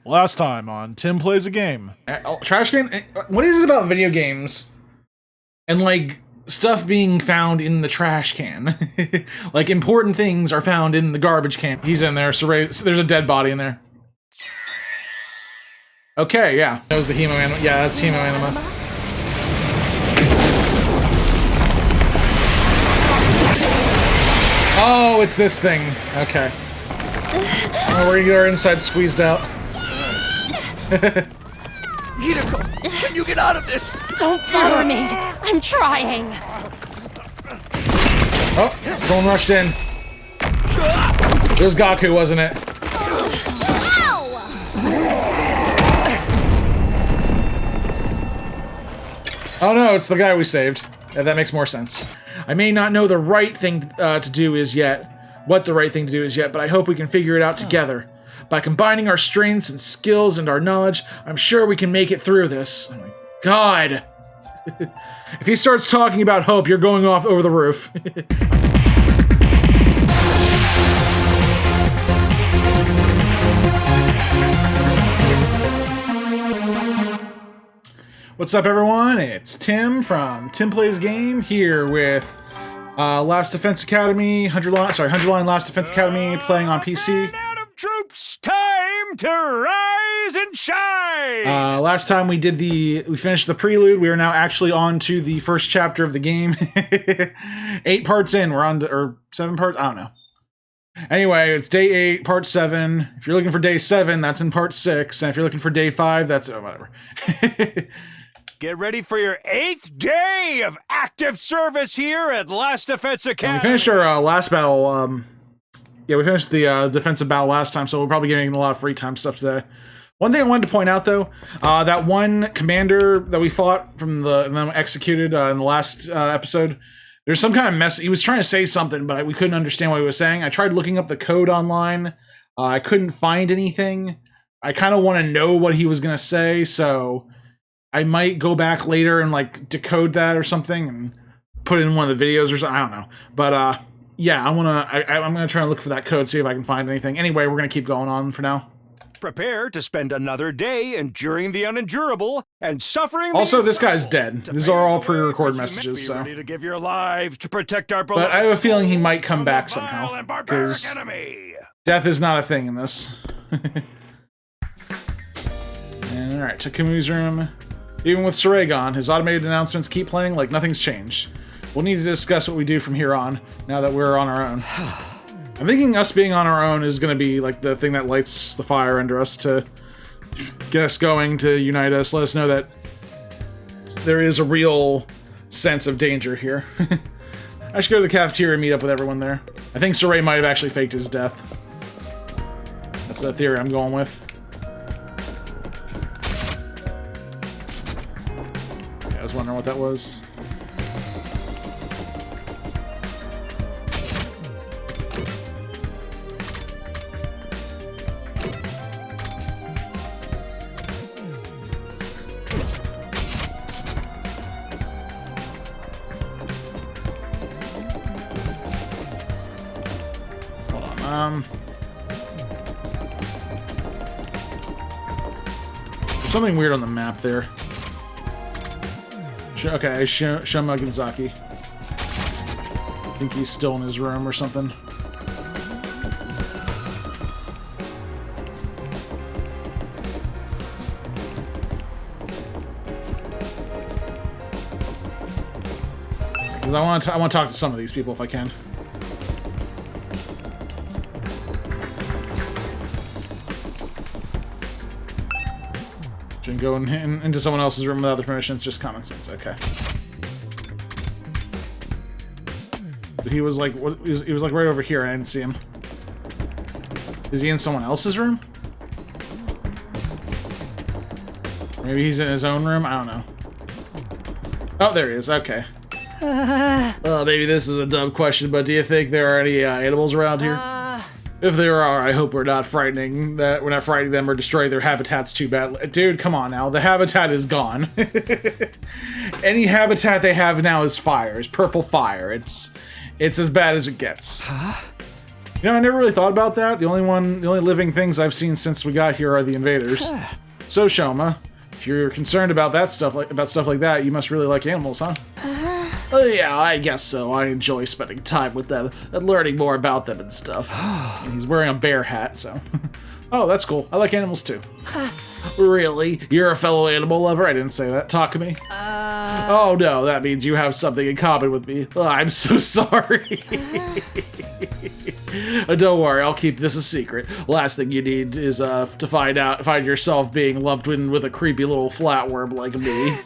Last time on Tim Plays a Game. Trash can? What is it about video games and like stuff being found in the trash can? Like important things are found in the garbage can. He's in there. Sirei, there's a dead body in there. Okay, yeah. That was the hemo anima. Yeah, that's hemo anima. Oh, it's this thing. Okay. Oh, we're gonna get our inside squeezed out. Hiruko, can you get out of this? Don't bother me. I'm trying. Oh, someone rushed in. It was Gaku, wasn't it? Oh no, it's the guy we saved. Yeah, that makes more sense. I may not know the right thing to do is yet, what the right thing to do is yet, but I hope we can figure it out together. By combining our strengths and skills and our knowledge, I'm sure we can make it through this. Oh my god. If he starts talking about hope, you're going off over the roof. What's up, everyone? It's Tim from TimPlaysAGame here with Last Defense Academy, 100 line Last Defense Academy, playing on PC. Troops, time to rise and shine! Last time we finished the prelude. We are now actually on to the first chapter of the game. 8 parts in, we're on to, or 7 parts, I don't know. Anyway, it's day 8, part 7. If you're looking for day 7, that's in part 6. And if you're looking for day 5, that's, whatever. Get ready for your 8th day of active service here at Last Defense Academy. We finished our last battle, yeah, we finished the defensive battle last time, so we're probably getting a lot of free time stuff today. One thing I wanted to point out, though, that one commander that we fought and then executed in the last episode, there's some kind of mess. He was trying to say something, but we couldn't understand what he was saying. I tried looking up the code online. I couldn't find anything. I kind of want to know what he was going to say, so I might go back later and, like, decode that or something and put it in one of the videos or something. I don't know. But, yeah, I'm gonna try and look for that code, see if I can find anything. Anyway, we're gonna keep going on for now. Prepare to spend another day enduring the unendurable and suffering. Also, this guy's dead. These are all pre-recorded messages, so. Ready to give your lives to protect our but I have a feeling he might come back somehow, because death is not a thing in this. And all right, Takumi's room. Even with Sirei gone, his automated announcements keep playing like nothing's changed. We'll need to discuss what we do from here on, now that we're on our own. I'm thinking us being on our own is going to be like the thing that lights the fire under us to get us going, to unite us, let us know that there is a real sense of danger here. I should go to the cafeteria and meet up with everyone there. I think Sirei might have actually faked his death. That's the theory I'm going with. Yeah, I was wondering what that was. There's something weird on the map there. Okay, Shoma Ginzaki. I think he's still in his room or something. Because I want to talk to some of these people if I can. And go into someone else's room without their permission, it's just common sense. Okay. But he was like, he was like right over here. I didn't see him. Is he in someone else's room? Maybe he's in his own room. I don't know. Oh, there he is. Okay. Maybe this is a dumb question, but do you think there are any animals around here? If there are, I hope we're not frightening them or destroying their habitats too bad. Dude, come on now. The habitat is gone. Any habitat they have now is fire. It's purple fire. It's as bad as it gets. Huh? You know, I never really thought about that. The only living things I've seen since we got here are the invaders. So, Shoma, if you're concerned about stuff like that, you must really like animals, huh? Oh yeah, I guess so. I enjoy spending time with them and learning more about them and stuff. And he's wearing a bear hat, so... Oh, that's cool. I like animals too. Really? You're a fellow animal lover? I didn't say that. Takumi? Oh no, that means you have something in common with me. Oh, I'm so sorry. Don't worry, I'll keep this a secret. Last thing you need is to find yourself being lumped in with a creepy little flatworm like me.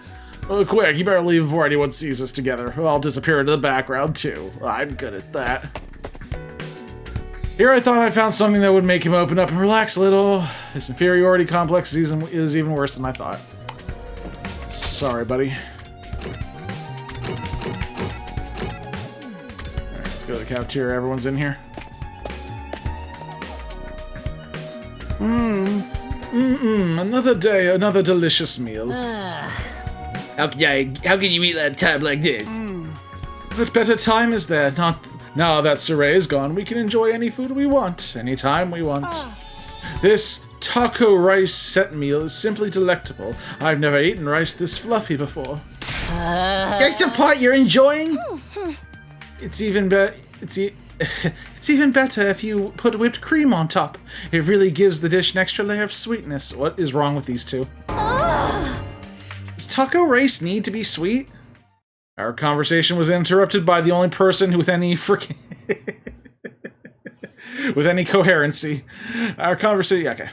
Oh, quick, you better leave before anyone sees us together. I'll disappear into the background too. I'm good at that. Here I thought I found something that would make him open up and relax a little. His inferiority complex is even worse than I thought. Sorry, buddy. Alright, let's go to the cafeteria. Everyone's in here. Another day, another delicious meal. How can you eat at a time like this? What better time is there? Now that Sirei is gone, we can enjoy any food we want, anytime we want. This taco rice set meal is simply delectable. I've never eaten rice this fluffy before. That's the part you're enjoying? It's even better. It's even better if you put whipped cream on top. It really gives the dish an extra layer of sweetness. What is wrong with these two? Does taco rice need to be sweet? Our conversation was interrupted by the only person with any freaking... with any coherency. Our conversation... Okay.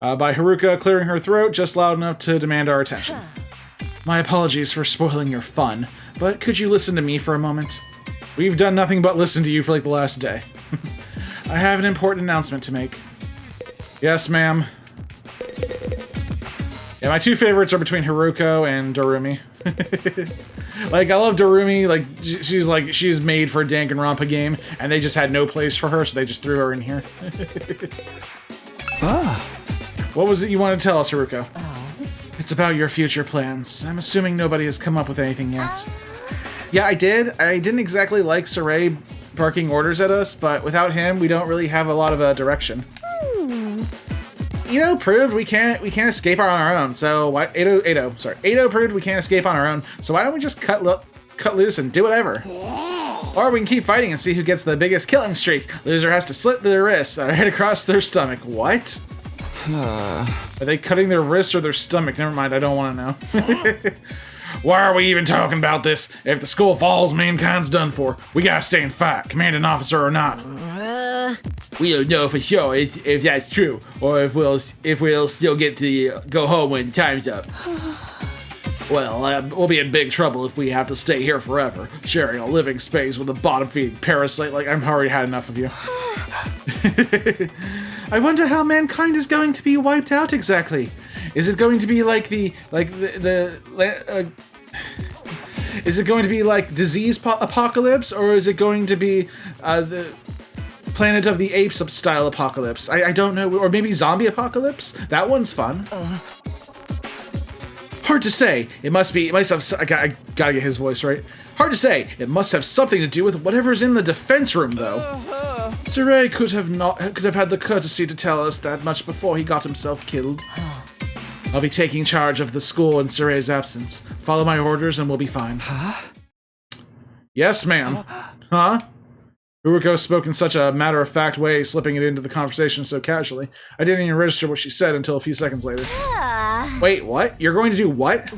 By Hiruko clearing her throat just loud enough to demand our attention. My apologies for spoiling your fun, but could you listen to me for a moment? We've done nothing but listen to you for like the last day. I have an important announcement to make. Yes, ma'am. Yeah, my two favorites are between Hiruko and Darumi. Like, I love Darumi, like, she's made for a Danganronpa game, and they just had no place for her, so they just threw her in here. What was it you wanted to tell us, Hiruko? It's about your future plans. I'm assuming nobody has come up with anything yet. Yeah, I did. I didn't exactly like Sirei barking orders at us, but without him, we don't really have a lot of direction. You know, proved we can't escape on our own. So why Ado proved we can't escape on our own. So why don't we just cut loose and do whatever? Or we can keep fighting and see who gets the biggest killing streak. Loser has to slit their wrists right across their stomach. What? Are they cutting their wrists or their stomach? Never mind, I don't want to know. Why are we even talking about this? If the school falls, mankind's done for. We gotta stay and fight, commanding officer or not. We don't know for sure if that's true, or if we'll still get to go home when time's up. Well, we'll be in big trouble if we have to stay here forever, sharing a living space with a bottom-feeding parasite like I've already had enough of you. I wonder how mankind is going to be wiped out exactly. Is it going to be like is it going to be like disease apocalypse, or is it going to be the Planet of the Apes style apocalypse? I don't know, or maybe zombie apocalypse? That one's fun. Hard to say. I gotta get his voice right. Hard to say. It must have something to do with whatever's in the defense room, though. Sirei could have had the courtesy to tell us that much before he got himself killed. I'll be taking charge of the school in Sirei's absence. Follow my orders and we'll be fine. Huh? Yes, ma'am. Huh? Hiruko spoke in such a matter-of-fact way, slipping it into the conversation so casually. I didn't even register what she said until a few seconds later. Wait, what? You're going to do what?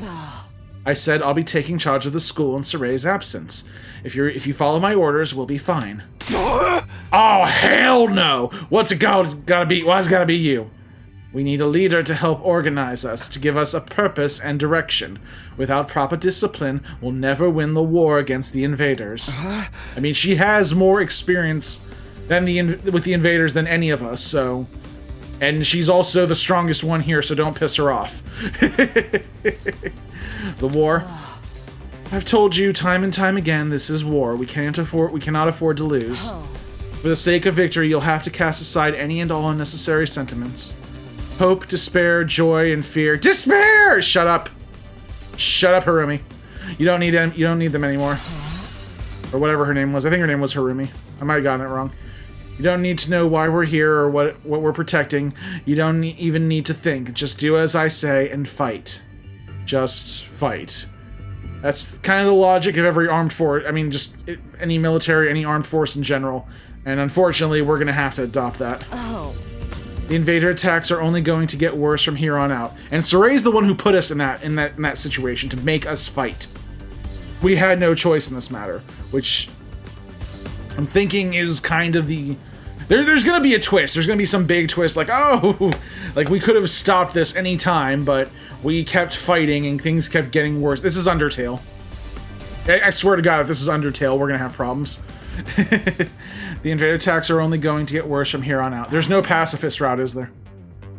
I said I'll be taking charge of the school in Sirei's absence. If you follow my orders, we'll be fine. Oh, hell no! What's it gotta be? Why's it gotta be you? We need a leader to help organize us, to give us a purpose and direction. Without proper discipline, we'll never win the war against the invaders. I mean, she has more experience with the invaders than any of us, so... And she's also the strongest one here, so don't piss her off. The war. I've told you time and time again, this is war. We cannot afford to lose. For the sake of victory, you'll have to cast aside any and all unnecessary sentiments. Hope, despair, joy, and fear. Despair! Shut up. Shut up, Harumi. You don't need them. You don't need them anymore. Or whatever her name was. I think her name was Harumi. I might have gotten it wrong. You don't need to know why we're here or what we're protecting. You don't even need to think. Just do as I say and fight. Just fight. That's kind of the logic of every armed force. I mean, just any military, any armed force in general. And unfortunately, we're going to have to adopt that. Oh. The invader attacks are only going to get worse from here on out. And Sirei's the one who put us in that situation to make us fight. We had no choice in this matter, which I'm thinking is kind of the... There's going to be a twist. There's going to be some big twist, like, oh, like we could have stopped this any time, but we kept fighting and things kept getting worse. This is Undertale. I swear to God, if this is Undertale, we're going to have problems. The invader attacks are only going to get worse from here on out. There's no pacifist route, is there?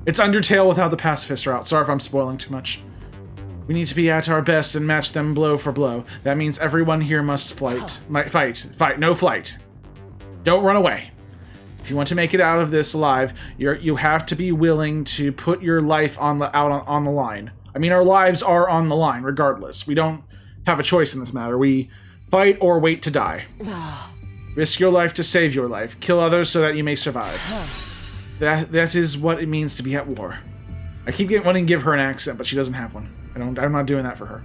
It's Undertale without the pacifist route. Sorry if I'm spoiling too much. We need to be at our best and match them blow for blow. That means everyone here must fight. Fight. No flight. Don't run away. If you want to make it out of this alive, you have to be willing to put your life on the line. I mean, our lives are on the line, regardless. We don't have a choice in this matter. We fight or wait to die. Risk your life to save your life. Kill others so that you may survive. That is what it means to be at war. I keep wanting to give her an accent, but she doesn't have one. I'm not doing that for her.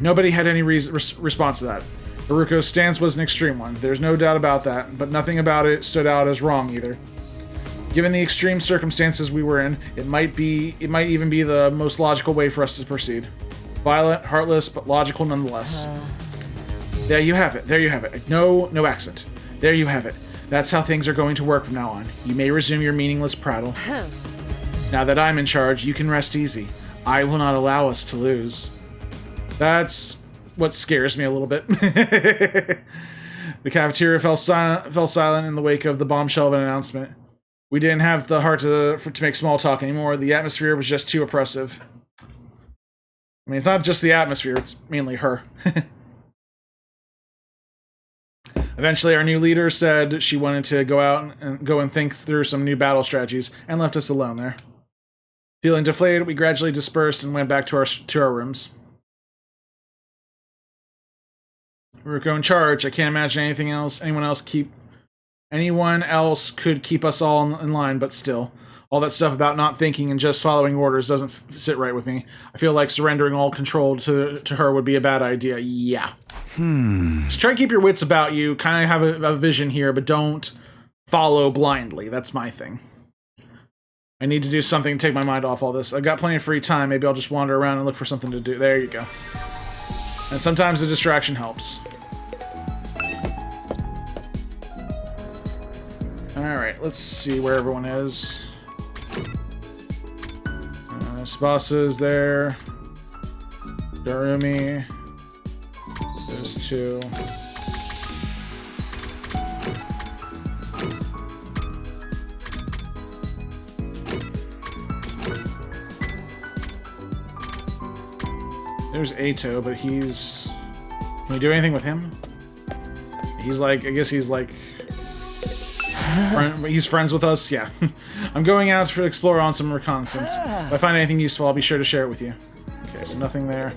Nobody had any response to that. Hiruko's stance was an extreme one. There's no doubt about that, but nothing about it stood out as wrong either. Given the extreme circumstances we were in, it might even be the most logical way for us to proceed. Violent, heartless, but logical nonetheless. There you have it. There you have it. No accent. There you have it. That's how things are going to work from now on. You may resume your meaningless prattle. Now that I'm in charge, you can rest easy. I will not allow us to lose. That's what scares me a little bit. The cafeteria fell silent in the wake of the bombshell of an announcement. We didn't have the heart to make small talk anymore. The atmosphere was just too oppressive. I mean, it's not just the atmosphere, it's mainly her. Eventually, our new leader said she wanted to go out and think through some new battle strategies, and left us alone there. Feeling deflated, we gradually dispersed and went back to our rooms. Hiruko in charge. I can't imagine anyone else could keep us all in line, but still. All that stuff about not thinking and just following orders doesn't sit right with me. I feel like surrendering all control to her would be a bad idea. Yeah. Just try to keep your wits about you, kind of have a vision here, but don't follow blindly. That's my thing. I need to do something to take my mind off all this. I've got plenty of free time. Maybe I'll just wander around and look for something to do. There you go. And sometimes the distraction helps. Alright, let's see where everyone is. Tsubasa's there. Darumi. There's two. There's Ato, but he's... Can we do anything with him? He's like... I guess he's like... He's friends with us? Yeah. I'm going out to explore on some reconnaissance. If I find anything useful, I'll be sure to share it with you. Okay, so nothing there.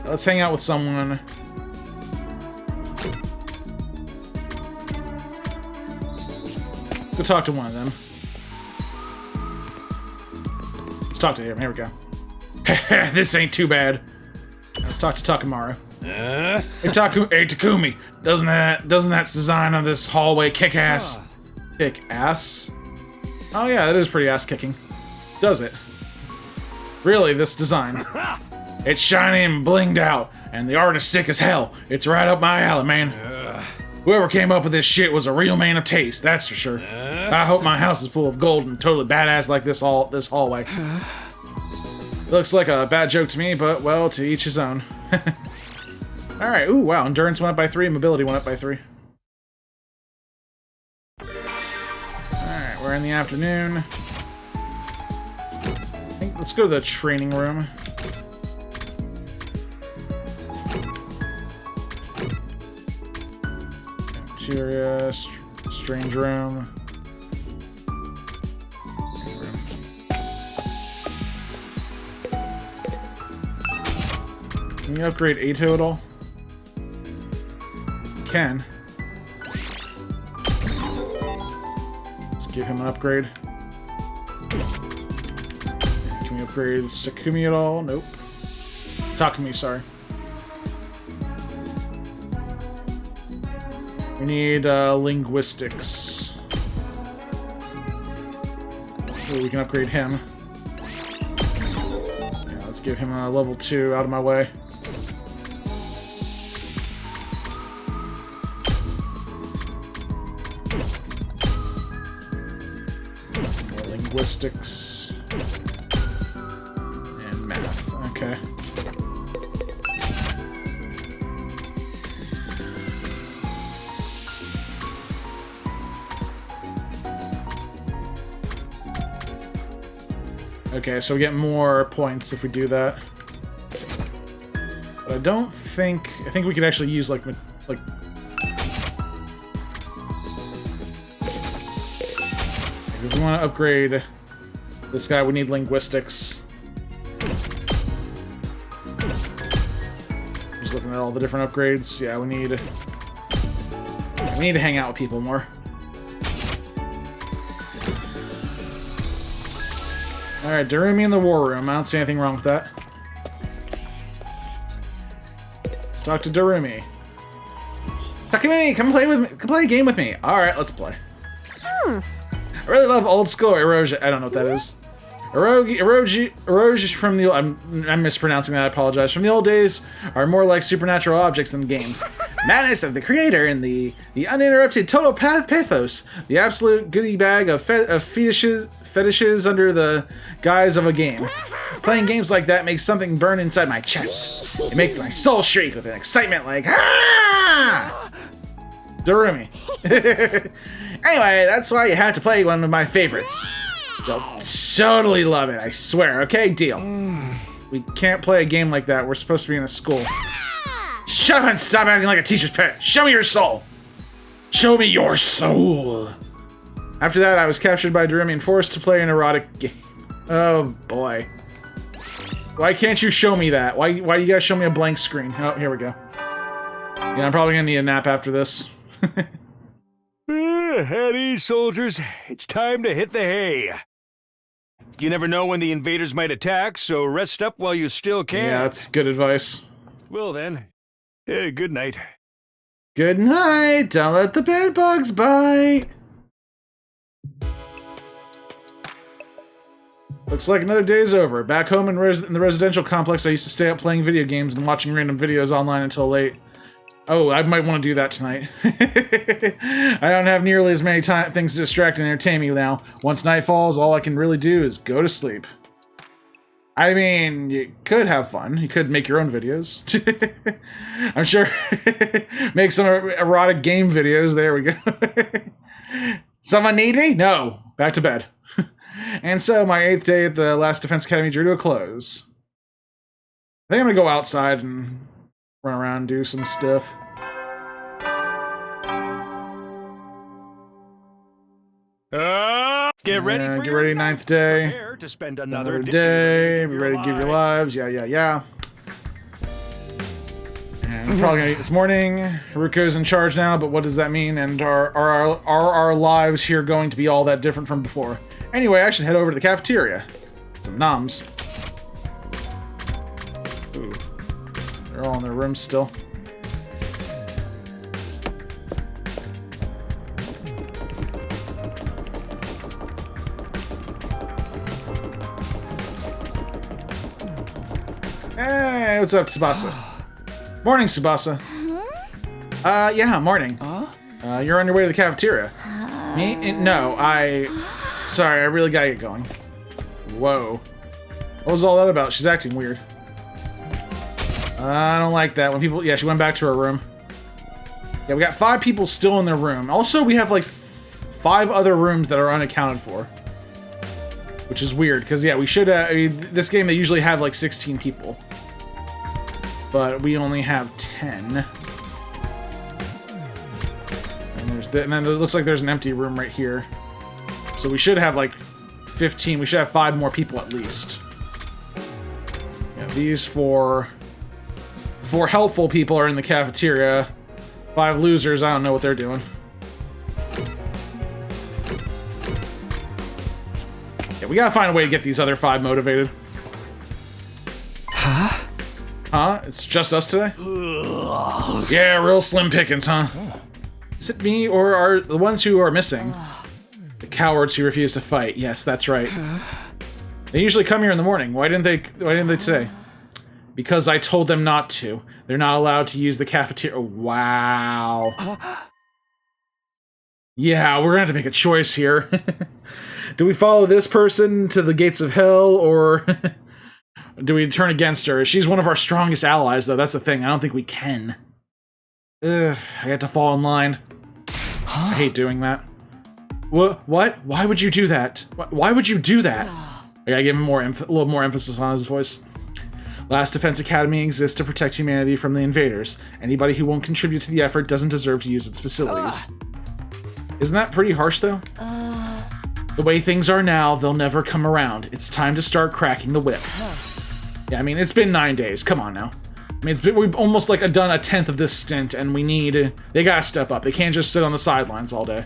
Let's hang out with someone. Go talk to one of them. Let's talk to him. Here we go. This ain't too bad. Let's talk to Takamaru. Hey, Takumi, doesn't that design of this hallway kick ass? Kick ass? Oh yeah, that is pretty ass kicking. Does it? Really, this design? It's shiny and blinged out, and the art is sick as hell. It's right up my alley, man. Whoever came up with this shit was a real man of taste, that's for sure. I hope my house is full of gold and totally badass like this hallway. Looks like a bad joke to me, but well, to each his own. Alright, ooh, wow, endurance went up by 3, mobility went up by 3. Alright, we're in the afternoon. Let's go to the training room. Cafeteria, strange room. Can you upgrade Ato at all? Can. give him an upgrade. Can we upgrade Takumi at all? Nope. Takumi, sorry. We need linguistics. So we can upgrade him. Yeah, let's give him a level 2 out of my way. More linguistics. And math. Okay. Okay, so we get more points if we do that. But I don't think... I think we could actually use, like... If we want to upgrade this guy, we need linguistics. Just looking at all the different upgrades. Yeah, we need to hang out with people more. Alright, Darumi in the war room. I don't see anything wrong with that. Let's talk to Darumi. Takumi, come play with me. Come play a game with me. Alright, let's play. I really love old school eroge. I don't know what that is. Eroge from the... I'm mispronouncing that, I apologize. From the old days are more like supernatural objects than games. Madness of the creator and the uninterrupted total pathos. The absolute goodie bag of fetishes under the guise of a game. Playing games like that makes something burn inside my chest. It makes my soul shriek with an excitement like, ah! Darumi. Anyway, that's why you have to play one of my favorites. You'll totally love it, I swear. Okay, deal. We can't play a game like that. We're supposed to be in a school. Shut up and stop acting like a teacher's pet. Show me your soul. Show me your soul. After that, I was captured by Darumi and forced to play an erotic game. Oh, boy. Why can't you show me that? Why do you guys show me a blank screen? Oh, here we go. Yeah, I'm probably gonna need a nap after this. At ease, soldiers. It's time to hit the hay. You never know when the invaders might attack, so rest up while you still can. Yeah, that's good advice. Well then, good night. Good night. Don't let the bed bugs bite. Looks like another day's over. Back home in the residential complex, I used to stay up playing video games and watching random videos online until late. Oh, I might want to do that tonight. I don't have nearly as many things to distract and entertain me now. Once night falls, all I can really do is go to sleep. I mean, you could have fun. You could make your own videos. I'm sure. Make some erotic game videos. There we go. Someone need me? No. Back to bed. And so, my 8th day at the last Defense Academy drew to a close. I think I'm gonna go outside and run around and do some stuff. Get ready for get ready, 9th day. Prepare to spend another day. Be ready to give your lives. Yeah. And probably gonna eat this morning. Hiruko's in charge now, but what does that mean? And are our lives here going to be all that different from before? Anyway, I should head over to the cafeteria. Some noms. Ooh. They're all in their rooms still. Hey, what's up, Tsubasa? Morning, Tsubasa. Yeah, morning. You're on your way to the cafeteria. Me? No, Sorry, I really gotta get going. Whoa. What was all that about? She's acting weird. I don't like that. When people... Yeah, she went back to her room. Yeah, we got 5 people still in their room. Also, we have, like, 5 other rooms that are unaccounted for. Which is weird, because, yeah, we should... I mean, this game, they usually have, like, 16 people. But we only have 10. And then it looks like there's an empty room right here. So we should have, like, 15. We should have 5 more people at least. Yeah, these 4 helpful people are in the cafeteria. 5 losers, I don't know what they're doing. Yeah, we gotta find a way to get these other 5 motivated. Huh? It's just us today? Yeah, real slim pickings, huh? Is it me, or are the ones who are missing? The cowards who refuse to fight. Yes, that's right. They usually come here in the morning. Why didn't they today? Because I told them not to. They're not allowed to use the cafeteria. Wow. Yeah, we're gonna have to make a choice here. Do we follow this person to the gates of hell, or do we turn against her? She's one of our strongest allies, though. That's the thing. I don't think we can. Ugh, I have to fall in line. I hate doing that. What? Why would you do that? Why would you do that? I gotta give him a little more emphasis on his voice. Last Defense Academy exists to protect humanity from the invaders. Anybody who won't contribute to the effort doesn't deserve to use its facilities. Isn't that pretty harsh, though? The way things are now, they'll never come around. It's time to start cracking the whip. Yeah, I mean, it's been 9 days. Come on now. I mean, we've almost like done 1/10 of this stint, and they gotta step up. They can't just sit on the sidelines all day.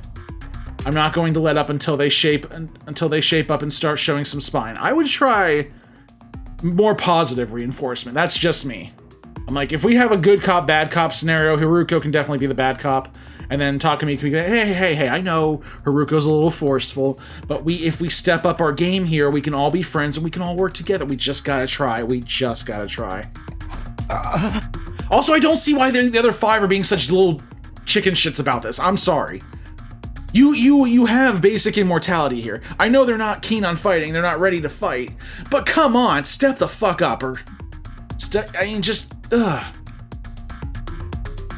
I'm not going to let up until they shape up and start showing some spine. I would try more positive reinforcement. That's just me. I'm like, if we have a good cop, bad cop scenario, Hiruko can definitely be the bad cop. And then Takumi can be like, hey, I know Haruko's a little forceful, but if we step up our game here, we can all be friends and we can all work together. We just gotta try. We just gotta try. Also, I don't see why the other 5 are being such little chicken shits about this. I'm sorry. You have basic immortality here. I know they're not keen on fighting, they're not ready to fight, but come on, step the fuck up, or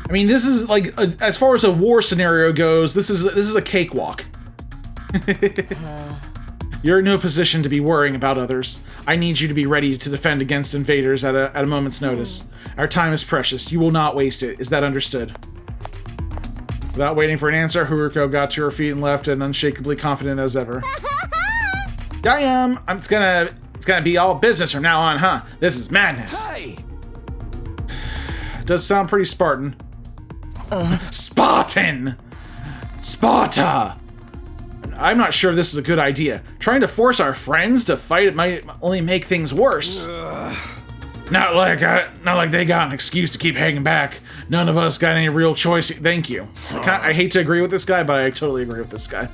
I mean, this is like, as far as a war scenario goes, this is a cakewalk. You're in no position to be worrying about others. I need you to be ready to defend against invaders at a moment's notice. Our time is precious. You will not waste it. Is that understood? Without waiting for an answer, Hiruko got to her feet and left, and unshakably confident as ever. Damn! It's gonna be all business from now on, huh? This is madness. Hey! It does sound pretty Spartan. Spartan! Sparta! I'm not sure this is a good idea. Trying to force our friends to fight might only make things worse. Not like they got an excuse to keep hanging back. None of us got any real choice. Thank you. I hate to agree with this guy, but I totally agree with this guy.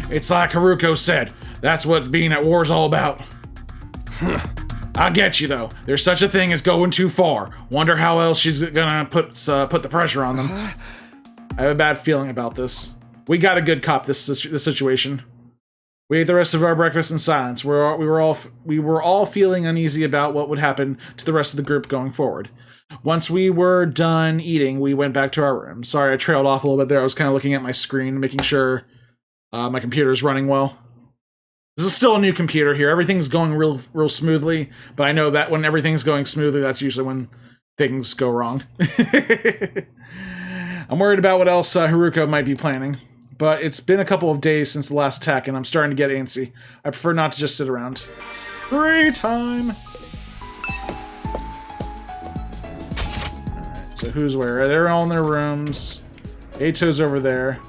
It's like Hiruko said. That's what being at war is all about. I get you, though. There's such a thing as going too far. Wonder how else she's gonna put the pressure on them. I have a bad feeling about this. We got a good cop this situation. We ate the rest of our breakfast in silence. We were all feeling uneasy about what would happen to the rest of the group going forward. Once we were done eating, we went back to our room. Sorry, I trailed off a little bit there. I was kind of looking at my screen, making sure my computer's running well. This is still a new computer here. Everything's going real smoothly, but I know that when everything's going smoothly, that's usually when things go wrong. I'm worried about what else Hiruko might be planning. But it's been a couple of days since the last attack, and I'm starting to get antsy. I prefer not to just sit around. Free time! Alright, so who's where? They're all in their rooms. Eito's over there.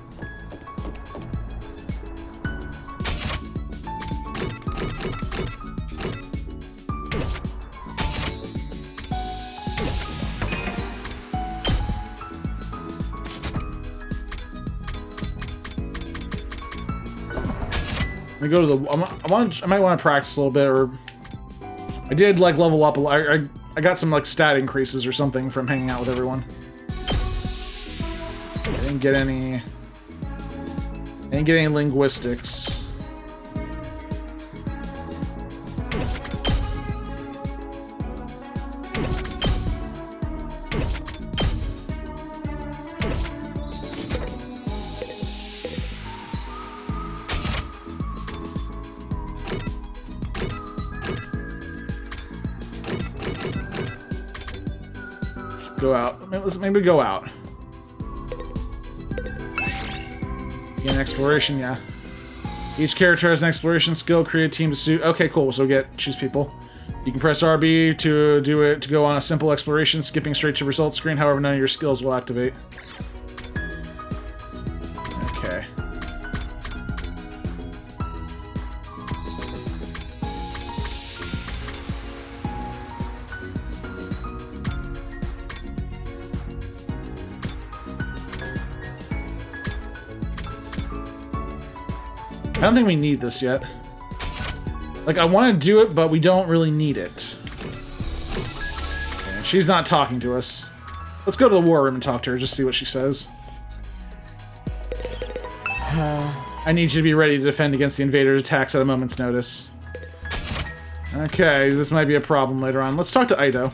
Let me go to the. I might want to practice a little bit, or I did like level up. I got some like stat increases or something from hanging out with everyone. I didn't get any. Linguistics. Go out. Let's maybe go out. Gain exploration, yeah. Each character has an exploration skill. Create a team to suit. Okay, cool. So choose people. You can press RB to do it to go on a simple exploration, skipping straight to results screen. However, none of your skills will activate. Okay. I don't think we need this yet. Like, I want to do it, but we don't really need it. Okay, she's not talking to us. Let's go to the war room and talk to her, just see what she says. I need you to be ready to defend against the invaders' attacks at a moment's notice. Okay, this might be a problem later on. Let's talk to Ito.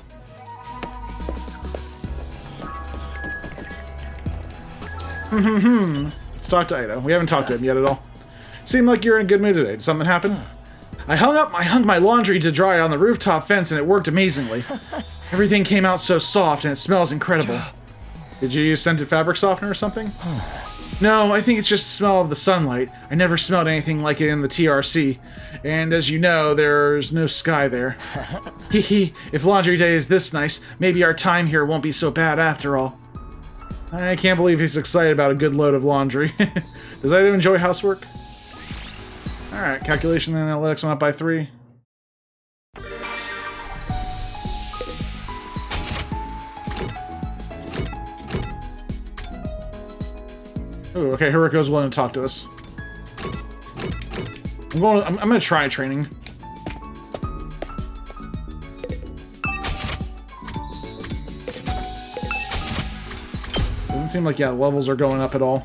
Let's talk to Ito. We haven't talked to him yet at all. Seemed like you're in a good mood today. Did something happen? I hung my laundry to dry on the rooftop fence and it worked amazingly. Everything came out so soft and it smells incredible. Did you use scented fabric softener or something? No, I think it's just the smell of the sunlight. I never smelled anything like it in the TRC. And as you know, there's no sky there. Hehe, if laundry day is this nice, maybe our time here won't be so bad after all. I can't believe he's excited about a good load of laundry. Does Ito enjoy housework? Alright, calculation and analytics went up by 3. Ooh, okay, Hiruko's willing to talk to us. I'm gonna try training. Doesn't seem like, yeah, levels are going up at all.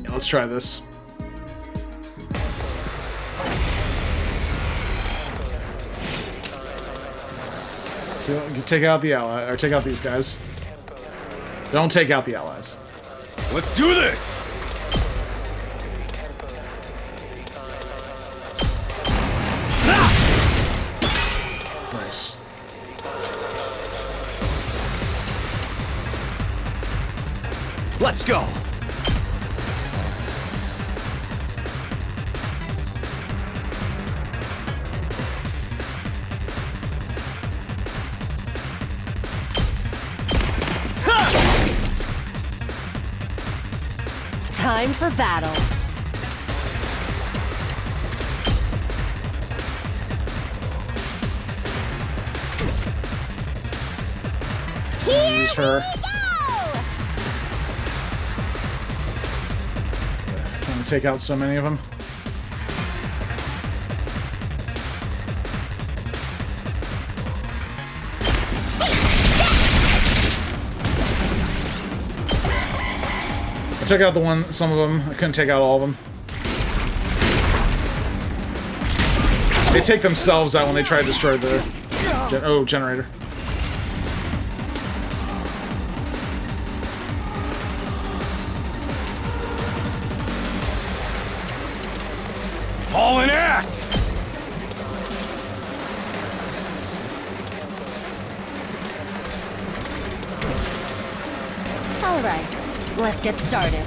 Let's try this. You take out the ally, or take out these guys. Don't take out the allies. Let's do this! Nice. Let's go! Time for battle. Use her. Trying to take out so many of them. I took out some of them. I couldn't take out all of them. They take themselves out when they try to destroy the generator. Hauling ass! All right, let's get started.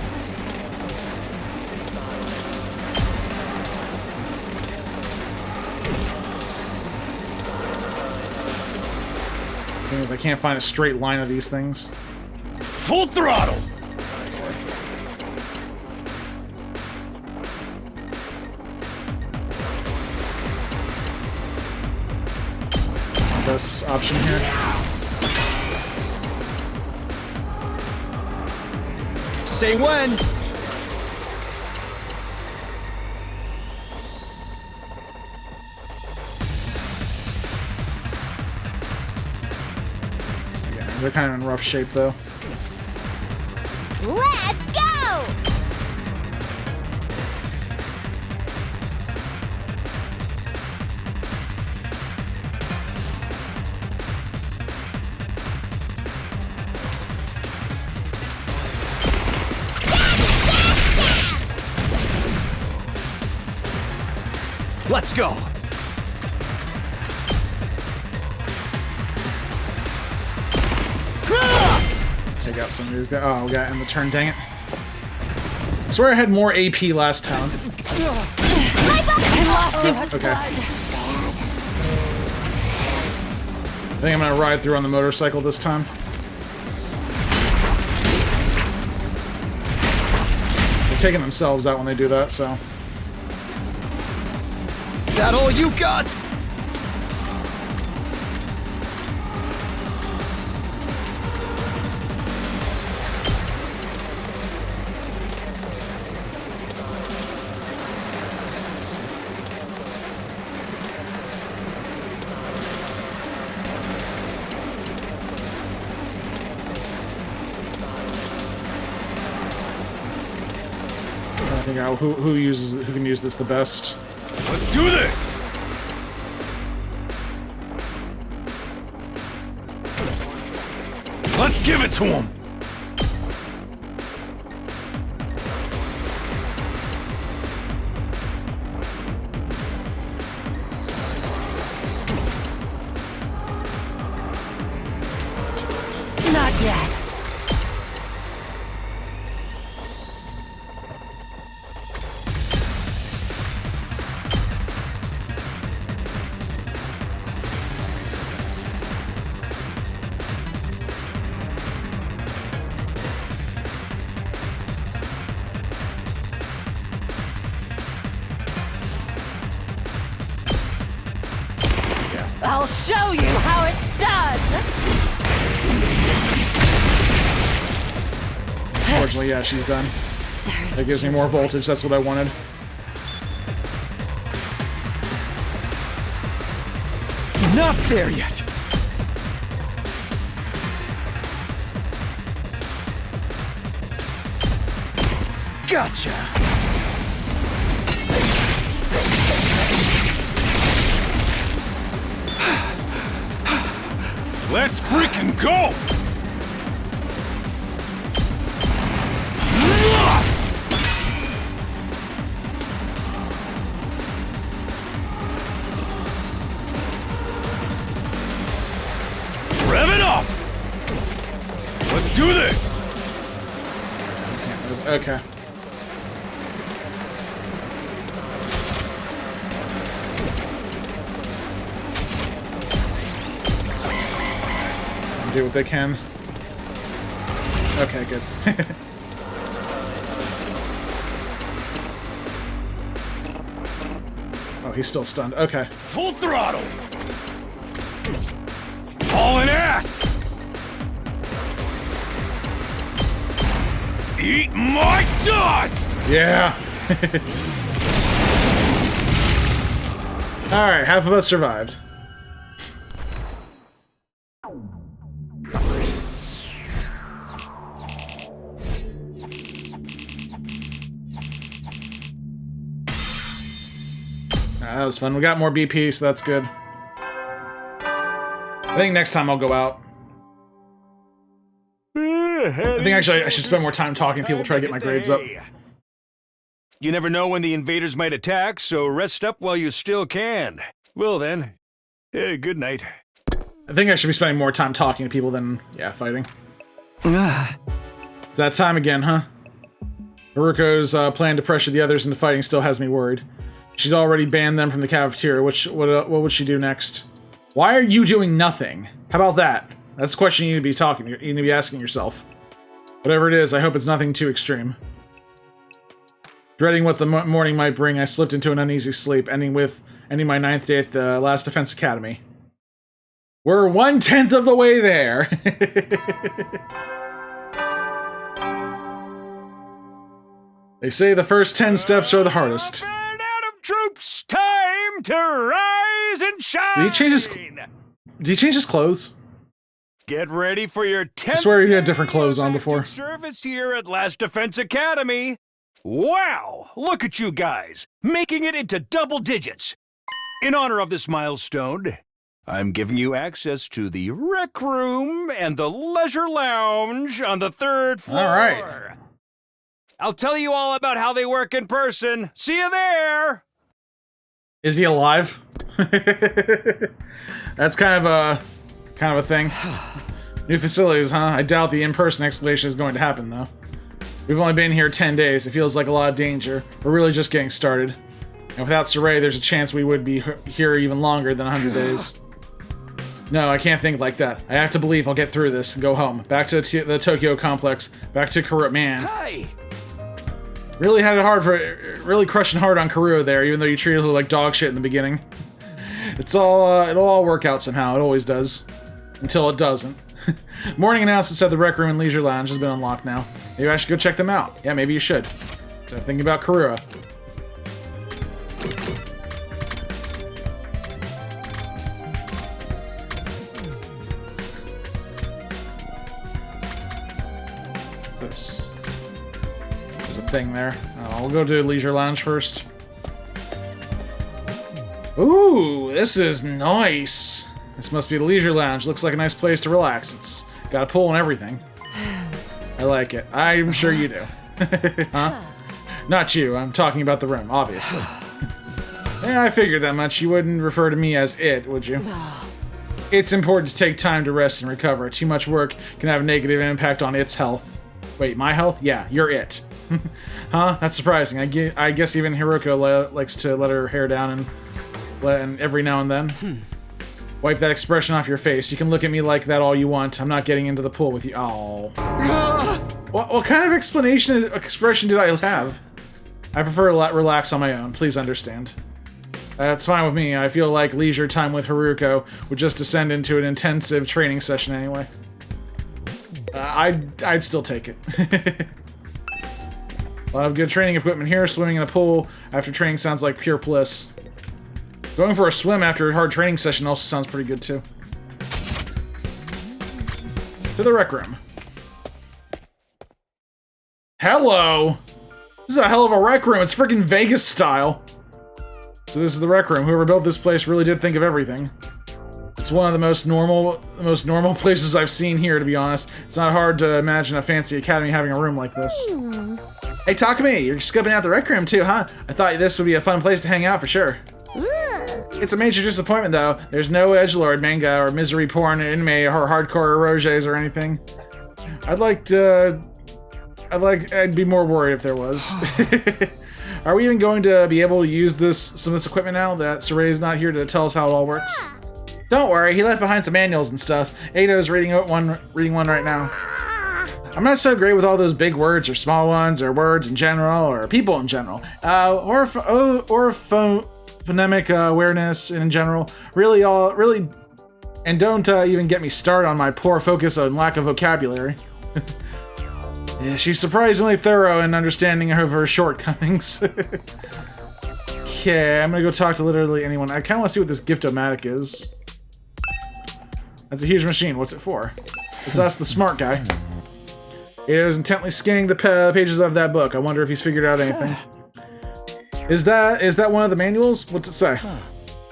Thing is, I can't find a straight line of these things. Full throttle! Best option here. Say when! Yeah, they're kind of in rough shape though. Let's go! Let's go! Take out some of these guys. Oh, we got in the turn, dang it. I swear I had more AP last time. I lost too much Okay. blood. I think I'm gonna ride through on the motorcycle this time. taking themselves out when they do that, so. That all you got? Figure out who can use this the best. Let's do this! Let's give it to him! Not yet. I'll show you how it's done! Unfortunately, yeah, she's done. That gives me more voltage, that's what I wanted. Not there yet. Gotcha. Let's freaking go! Rev it up! Let's do this! Okay. Do what they can. Okay, good. Oh, he's still stunned. Okay. Full throttle! All in ass! Eat my dust! Yeah. Alright, half of us survived. That was fun. We got more BP, so that's good. I think next time I'll go out. I think actually I should spend more time talking to people, try to get my grades up. You never know when the invaders might attack, so rest up while you still can. Well then, good night. I think I should be spending more time talking to people than, yeah, fighting. It's that time again, huh? Hiruko's plan to pressure the others into fighting still has me worried. She's already banned them from the cafeteria. What would she do next? Why are you doing nothing? How about that? That's the question you need to be asking yourself. Whatever it is, I hope it's nothing too extreme. Dreading what the morning might bring, I slipped into an uneasy sleep, ending my 9th day at the last Defense Academy. We're 1/10 of the way there. They say the first 10 steps are the hardest. Troops, time to rise and shine! Did he change his clothes? Get ready for your 10th I swear he had different clothes on before. Service here at Last Defense Academy. Wow! Look at you guys, making it into double digits. In honor of this milestone, I'm giving you access to the rec room and the leisure lounge on the 3rd floor. All right. I'll tell you all about how they work in person. See you there! Is he alive? That's kind of a thing. New facilities, huh? I doubt the in-person explanation is going to happen, though. We've only been here 10 days. It feels like a lot of danger. We're really just getting started. And without Sirei, there's a chance we would be here even longer than 100 days. No, I can't think like that. I have to believe I'll get through this and go home. Back to the Tokyo complex. Back to Kurt, man. Hi! Really really crushing hard on Karua there, even though you treated her like dog shit in the beginning. It'll all work out somehow. It always does. Until it doesn't. Morning announcements at the Rec Room and Leisure Lounge has been unlocked now. Maybe I should go check them out. Yeah, maybe you should. So I'm thinking about Karua. What's this? There's a thing there. I'll go to Leisure Lounge first. Ooh, this is nice. This must be the Leisure Lounge. Looks like a nice place to relax. It's got a pool and everything. I like it. I'm sure you do. Huh? Not you. I'm talking about the room, obviously. Yeah, I figured that much. You wouldn't refer to me as it, would you? It's important to take time to rest and recover. Too much work can have a negative impact on its health. Wait, my health? Yeah, you're it. Huh? That's surprising. I guess even Hiruko likes to let her hair down and every now and then. Wipe that expression off your face. You can look at me like that all you want. I'm not getting into the pool with you. Oh. What kind of expression did I have? I prefer to relax on my own. Please understand. That's fine with me. I feel like leisure time with Hiruko would just descend into an intensive training session anyway. I'd still take it. A lot of good training equipment here. Swimming in a pool after training sounds like pure bliss. Going for a swim after a hard training session also sounds pretty good, too. To the Rec Room. Hello! This is a hell of a Rec Room. It's freaking Vegas style. So this is the Rec Room. Whoever built this place really did think of everything. It's one of the most normal places I've seen here, to be honest. It's not hard to imagine a fancy academy having a room like this. Hey, Takumi, you're scoping out the Rec Room too, huh? I thought this would be a fun place to hang out for sure. It's a major disappointment, though. There's no edgelord manga or misery porn, anime, or hardcore eroges or anything. I'd be more worried if there was. Are we even going to be able to use some of this equipment now that Sirei's not here to tell us how it all works? Don't worry, he left behind some manuals and stuff. Eido's reading one right now. I'm not so great with all those big words or small ones or words in general or people in general. Or phonemic awareness in general. Really, and don't even get me started on my poor focus on lack of vocabulary. Yeah, she's surprisingly thorough in understanding of her shortcomings. Okay, I'm gonna go talk to literally anyone. I kinda wanna see what this gift-o-matic is. That's a huge machine. What's it for? So that's the smart guy. He was intently scanning the pages of that book. I wonder if he's figured out anything. Is that one of the manuals? What's it say?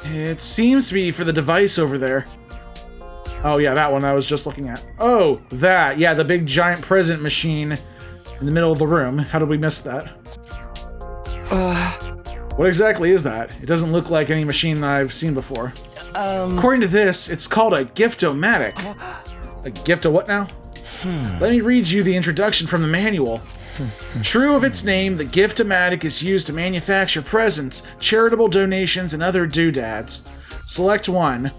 It seems to be for the device over there. Oh yeah, that one I was just looking at. Oh, that. Yeah, the big giant present machine in the middle of the room. How did we miss that? What exactly is that? It doesn't look like any machine I've seen before. According to this, it's called a gift-o-matic. A gift of what now? Let me read you the introduction from the manual. True of its name, the gift-o-matic is used to manufacture presents, charitable donations, and other doodads. Step 1,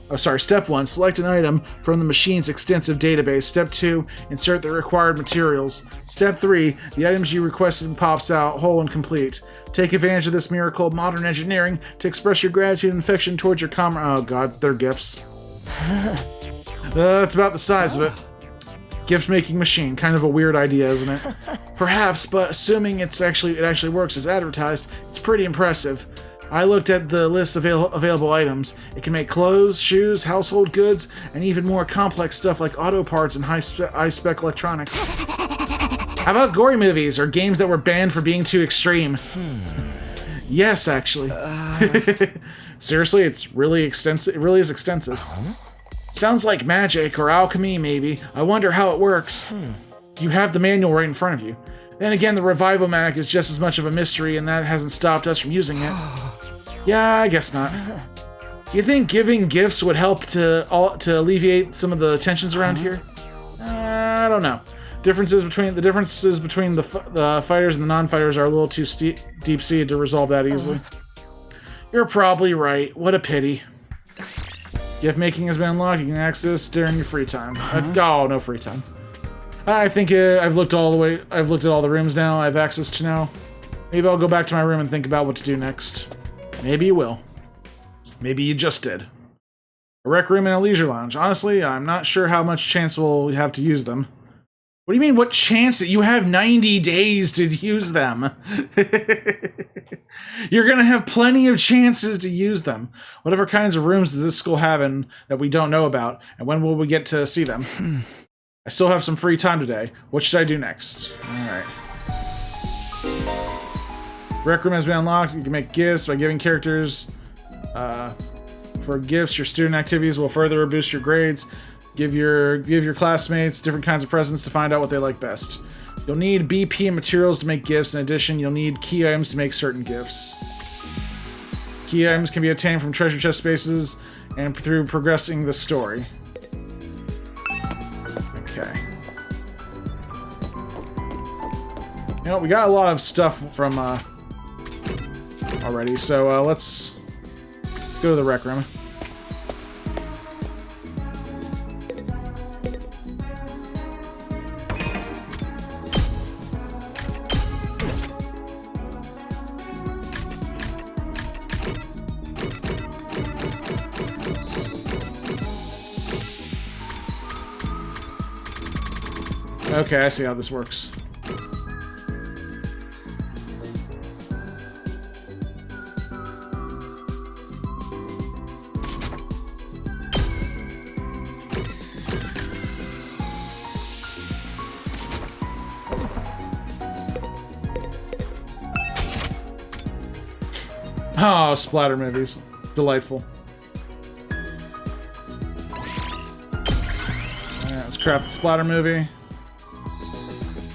select an item from the machine's extensive database. Step 2, insert the required materials. Step 3, the items you requested pops out whole and complete. Take advantage of this miracle of modern engineering to express your gratitude and affection towards your oh god, they're gifts. That's about the size of it. Gift-making machine, kind of a weird idea, isn't it? Perhaps, but assuming it actually works as advertised, it's pretty impressive. I looked at the list of available items. It can make clothes, shoes, household goods, and even more complex stuff like auto parts and high-spec electronics. How about gory movies or games that were banned for being too extreme? Yes, actually. Seriously, it's really extensive. It really is extensive. Sounds like magic or alchemy, maybe. I wonder how it works. You have the manual right in front of you. Then again, the Revival-matic is just as much of a mystery, and that hasn't stopped us from using it. Yeah, I guess not. You think giving gifts would help to alleviate some of the tensions around here? I don't know. The differences between the fighters and the non-fighters are a little too deep-seated to resolve that easily. You're probably right. What a pity. Gift making has been unlocked. You can access during your free time. Oh, no free time. I think I've looked at all the rooms now. I have access to now. Maybe I'll go back to my room and think about what to do next. Maybe you will. Maybe you just did. A rec room and a leisure lounge. Honestly, I'm not sure how much chance we'll have to use them. What do you mean, what chance? You have 90 days to use them. You're gonna have plenty of chances to use them. Whatever kinds of rooms does this school have in that we don't know about, and when will we get to see them? I still have some free time today. What should I do next? Alright. Rec room has been unlocked. You can make gifts by giving characters... for gifts, your student activities will further boost your grades. Give your classmates different kinds of presents to find out what they like best. You'll need BP and materials to make gifts. In addition, you'll need key items to make certain gifts. Key items can be obtained from treasure chest spaces and through progressing the story. Okay. You know, we got a lot of stuff from already, so let's go to the rec room. Okay, I see how this works. Oh, splatter movies. Delightful. Yeah, let's craft the splatter movie.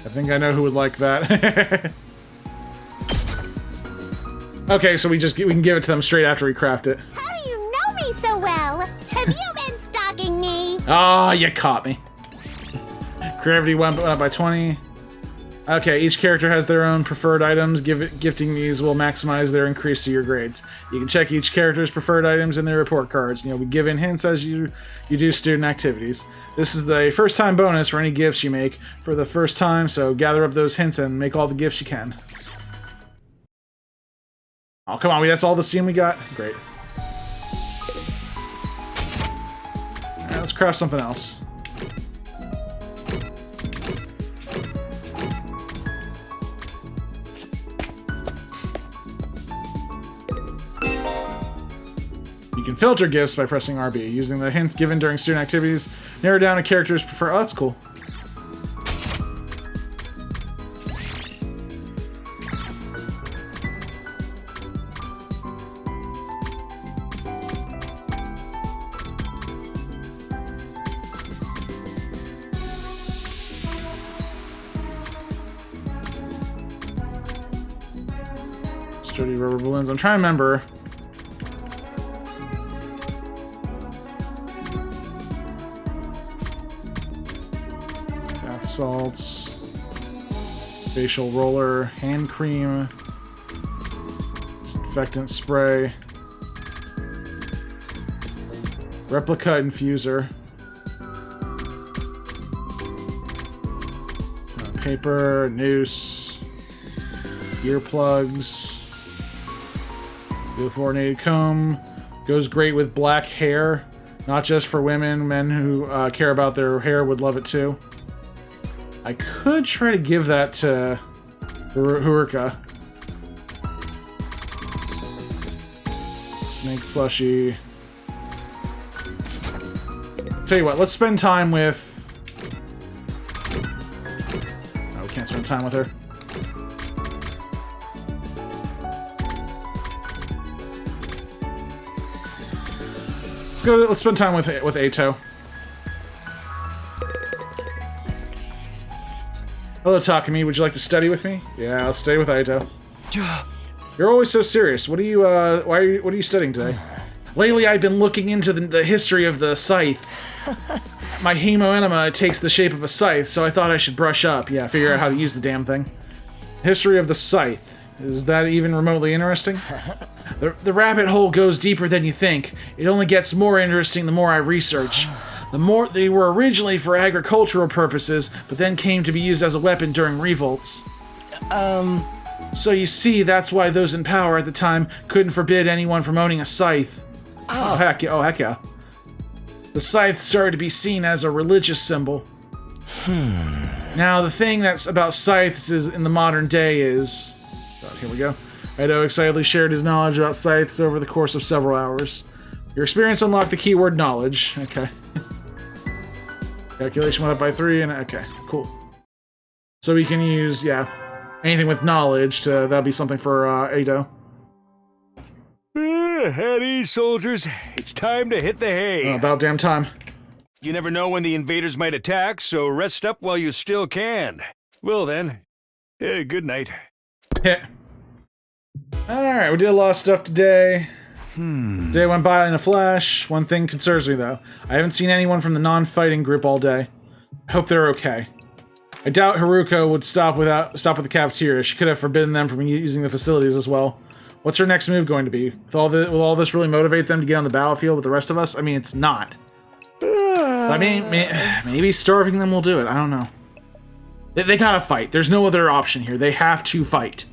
I think I know who would like that. Okay, so we can give it to them straight after we craft it. How do you know me so well? Have you been stalking me? Ah, you caught me. Gravity went up by 20. Okay, each character has their own preferred items. Gifting these will maximize their increase to your grades. You can check each character's preferred items in their report cards. You'll be given hints as you do student activities. This is the first time bonus for any gifts you make for the first time, so gather up those hints and make all the gifts you can. Oh, come on, that's all the scene we got? Great. Alright, let's craft something else. You can filter gifts by pressing RB. Using the hints given during student activities, narrow down a character's preferred... Oh, that's cool. Sturdy rubber balloons. I'm trying to remember... salts, facial roller, hand cream, disinfectant spray, replica infuser, paper, noose, earplugs, fluorinated comb, goes great with black hair, not just for women, men who care about their hair would love it too. I could try to give that to Hiruko. Snake plushie. Tell you what, let's spend time with... No, we can't spend time with her. Let's spend time with Ato. Hello, Takumi. Would you like to study with me? Yeah, I'll study with Aito. You're always so serious. What are you, what are you studying today? Lately, I've been looking into the history of the scythe. My hemoenema takes the shape of a scythe, so I thought I should brush up. Yeah, figure out how to use the damn thing. History of the scythe. Is that even remotely interesting? The rabbit hole goes deeper than you think. It only gets more interesting the more I research. They were originally for agricultural purposes, but then came to be used as a weapon during revolts. So you see, that's why those in power at the time couldn't forbid anyone from owning a scythe. Oh, heck yeah. Oh, heck yeah. The scythe started to be seen as a religious symbol. Now, the thing that's about scythes is in the modern day is... Oh, here we go. Ido excitedly shared his knowledge about scythes over the course of several hours. Your experience unlocked the keyword knowledge. Okay. Calculation went up by 3, and okay, cool. So we can use, yeah, anything with knowledge to... That'd be something for Ido. At ease, soldiers. It's time to hit the hay. Oh, about damn time. You never know when the invaders might attack, so rest up while you still can. Well then, good night. Hit. Alright, we did a lot of stuff today. Day went by in a flash. One thing concerns me, though. I haven't seen anyone from the non-fighting group all day. I hope they're okay. I doubt Hiruko would stop at the cafeteria. She could have forbidden them from using the facilities as well. What's her next move going to be? Will all this really motivate them to get on the battlefield with the rest of us? I mean, it's not. I mean, maybe starving them will do it. I don't know. They gotta fight. There's no other option here. They have to fight.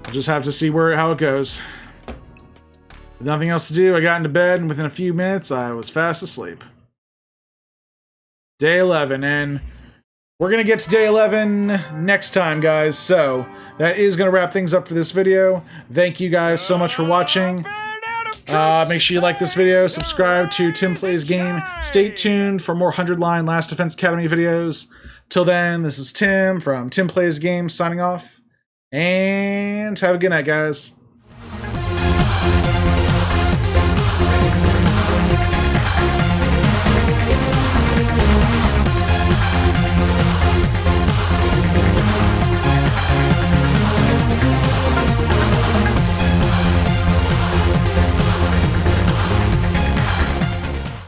I'll just have to see how it goes. With nothing else to do, I got into bed, and within a few minutes, I was fast asleep. Day 11, and we're going to get to day 11 next time, guys. So, that is going to wrap things up for this video. Thank you guys so much for watching. Make sure you like this video, subscribe to Tim Plays Game. Stay tuned for more 100-line Last Defense Academy videos. Till then, this is Tim from Tim Plays Game signing off. And have a good night, guys.